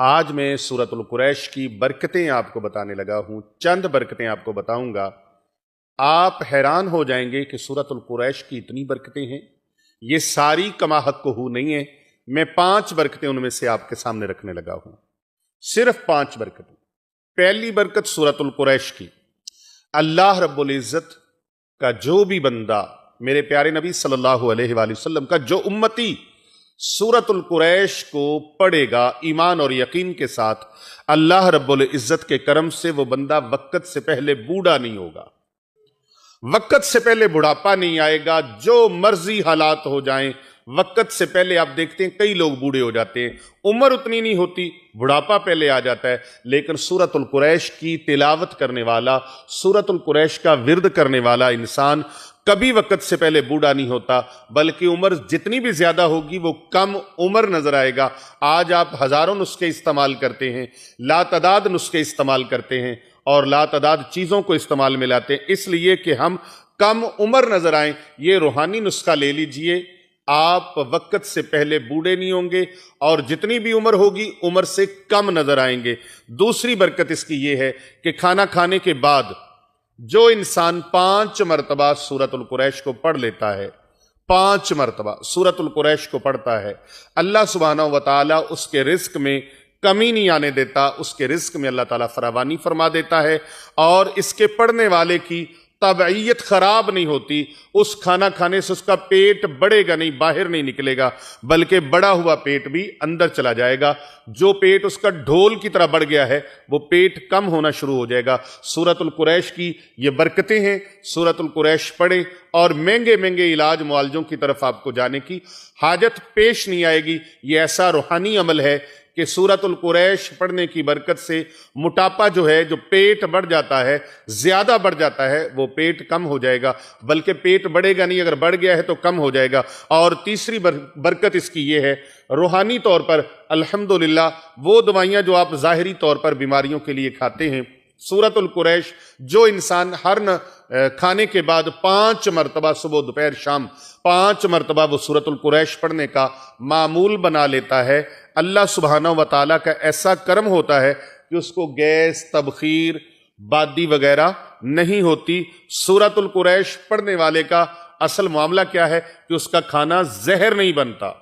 آج میں سورۃ القریش کی برکتیں آپ کو بتانے لگا ہوں، چند برکتیں آپ کو بتاؤں گا۔ آپ حیران ہو جائیں گے کہ سورۃ القریش کی اتنی برکتیں ہیں، یہ ساری کما حق ہو نہیں ہے۔ میں 5 برکتیں ان میں سے آپ کے سامنے رکھنے لگا ہوں، صرف 5 برکتیں۔ پہلی برکت سورۃ القریش کی، اللہ رب العزت کا جو بھی بندہ، میرے پیارے نبی صلی اللہ علیہ وآلہ وسلم کا جو امتی سورۃ القریش کو پڑھے گا ایمان اور یقین کے ساتھ، اللہ رب العزت کے کرم سے وہ بندہ وقت سے پہلے بوڑھا نہیں ہوگا، وقت سے پہلے بڑھاپا نہیں آئے گا۔ جو مرضی حالات ہو جائیں، وقت سے پہلے آپ دیکھتے ہیں کئی لوگ بوڑھے ہو جاتے ہیں، عمر اتنی نہیں ہوتی، بڑھاپا پہلے آ جاتا ہے۔ لیکن سورۃ القریش کی تلاوت کرنے والا، سورۃ القریش کا ورد کرنے والا انسان کبھی وقت سے پہلے بوڑھا نہیں ہوتا، بلکہ عمر جتنی بھی زیادہ ہوگی وہ کم عمر نظر آئے گا۔ آج آپ ہزاروں نسخے استعمال کرتے ہیں، لا تعداد نسخے استعمال کرتے ہیں اور لا تعداد چیزوں کو استعمال میں لاتے ہیں، اس لیے کہ ہم کم عمر نظر آئیں۔ یہ روحانی نسخہ لے لیجئے، آپ وقت سے پہلے بوڑھے نہیں ہوں گے اور جتنی بھی عمر ہوگی عمر سے کم نظر آئیں گے۔ دوسری برکت اس کی یہ ہے کہ کھانا کھانے کے بعد جو انسان 5 مرتبہ سورۃ القریش کو پڑھ لیتا ہے، 5 مرتبہ سورۃ القریش کو پڑھتا ہے، اللہ سبحانہ وتعالی اس کے رزق میں کمی نہیں آنے دیتا، اس کے رزق میں اللہ تعالیٰ فراوانی فرما دیتا ہے، اور اس کے پڑھنے والے کی طبعیت خراب نہیں ہوتی۔ اس کھانا کھانے سے اس کا پیٹ بڑھے گا نہیں، باہر نہیں نکلے گا، بلکہ بڑا ہوا پیٹ بھی اندر چلا جائے گا۔ جو پیٹ اس کا ڈھول کی طرح بڑھ گیا ہے وہ پیٹ کم ہونا شروع ہو جائے گا۔ سورۃ القریش کی یہ برکتیں ہیں، سورۃ القریش پڑھیں اور مہنگے مہنگے علاج معالجوں کی طرف آپ کو جانے کی حاجت پیش نہیں آئے گی۔ یہ ایسا روحانی عمل ہے کہ سورۃ القریش پڑھنے کی برکت سے موٹاپا جو ہے، جو پیٹ بڑھ جاتا ہے، زیادہ بڑھ جاتا ہے، وہ پیٹ کم ہو جائے گا، بلکہ پیٹ بڑھے گا نہیں، اگر بڑھ گیا ہے تو کم ہو جائے گا۔ اور تیسری برکت اس کی یہ ہے، روحانی طور پر الحمدللہ وہ دوائیاں جو آپ ظاہری طور پر بیماریوں کے لیے کھاتے ہیں، سورۃ القریش جو انسان ہر کھانے کے بعد 5 مرتبہ صبح دوپہر شام 5 مرتبہ وہ سورۃ القریش پڑھنے کا معمول بنا لیتا ہے، اللہ سبحانہ وتعالیٰ کا ایسا کرم ہوتا ہے کہ اس کو گیس، تبخیر، بادی وغیرہ نہیں ہوتی۔ سورۃ القریش پڑھنے والے کا اصل معاملہ کیا ہے کہ اس کا کھانا زہر نہیں بنتا۔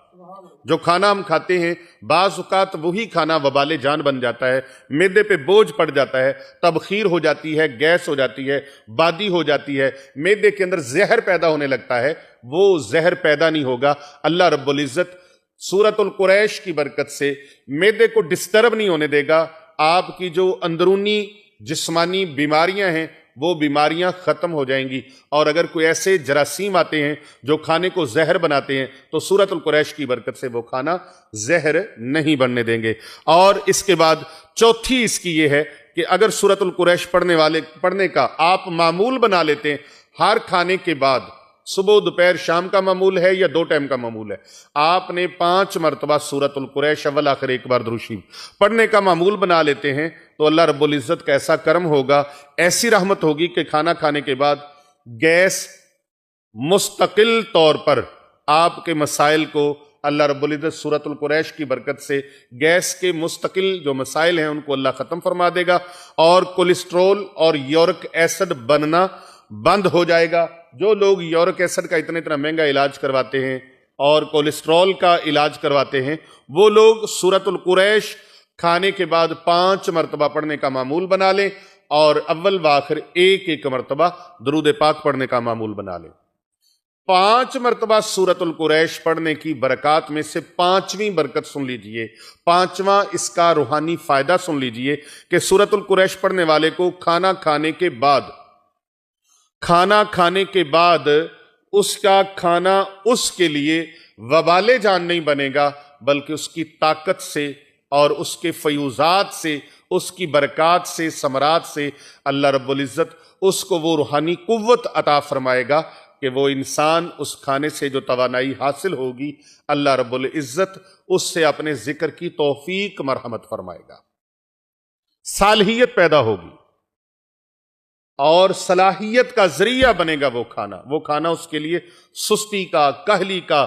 جو کھانا ہم کھاتے ہیں بعض اوقات وہی کھانا وبال جان بن جاتا ہے، معدے پہ بوجھ پڑ جاتا ہے، تبخیر ہو جاتی ہے، گیس ہو جاتی ہے، بادی ہو جاتی ہے، معدے کے اندر زہر پیدا ہونے لگتا ہے، وہ زہر پیدا نہیں ہوگا۔ اللہ رب العزت سورۃ القریش کی برکت سے معدے کو ڈسٹرب نہیں ہونے دے گا۔ آپ کی جو اندرونی جسمانی بیماریاں ہیں وہ بیماریاں ختم ہو جائیں گی، اور اگر کوئی ایسے جراثیم آتے ہیں جو کھانے کو زہر بناتے ہیں تو سورۃ القریش کی برکت سے وہ کھانا زہر نہیں بننے دیں گے۔ اور اس کے بعد چوتھی اس کی یہ ہے کہ اگر سورۃ القریش پڑھنے کا آپ معمول بنا لیتے ہیں، ہر کھانے کے بعد صبح دوپہر شام کا معمول ہے یا 2 ٹائم کا معمول ہے، آپ نے 5 مرتبہ سورۃ القریش اول آخر ایک بار درود شریف پڑھنے کا معمول بنا لیتے ہیں تو اللہ رب العزت کا ایسا کرم ہوگا، ایسی رحمت ہوگی کہ کھانا کھانے کے بعد گیس مستقل طور پر آپ کے مسائل کو اللہ رب العزت سورۃ القریش کی برکت سے گیس کے مستقل جو مسائل ہیں ان کو اللہ ختم فرما دے گا، اور کولیسٹرول اور یورک ایسڈ بننا بند ہو جائے گا۔ جو لوگ یورک ایسڈ کا اتنا مہنگا علاج کرواتے ہیں اور کولیسٹرول کا علاج کرواتے ہیں، وہ لوگ سورۃ القریش کھانے کے بعد 5 مرتبہ پڑھنے کا معمول بنا لیں، اور اول و آخر ایک مرتبہ درود پاک پڑھنے کا معمول بنا لیں۔ 5 مرتبہ سورۃ القریش پڑھنے کی برکات میں سے 5ویں برکت سن لیجئے، 5واں اس کا روحانی فائدہ سن لیجئے کہ سورۃ القریش پڑھنے والے کو کھانا کھانے کے بعد اس کا کھانا اس کے لیے وبال جان نہیں بنے گا، بلکہ اس کی طاقت سے اور اس کے فیوزات سے، اس کی برکات سے، ثمرات سے اللہ رب العزت اس کو وہ روحانی قوت عطا فرمائے گا کہ وہ انسان اس کھانے سے جو توانائی حاصل ہوگی، اللہ رب العزت اس سے اپنے ذکر کی توفیق مرحمت فرمائے گا، صالحیت پیدا ہوگی اور صلاحیت کا ذریعہ بنے گا وہ کھانا اس کے لیے سستی کا، کہلی کا،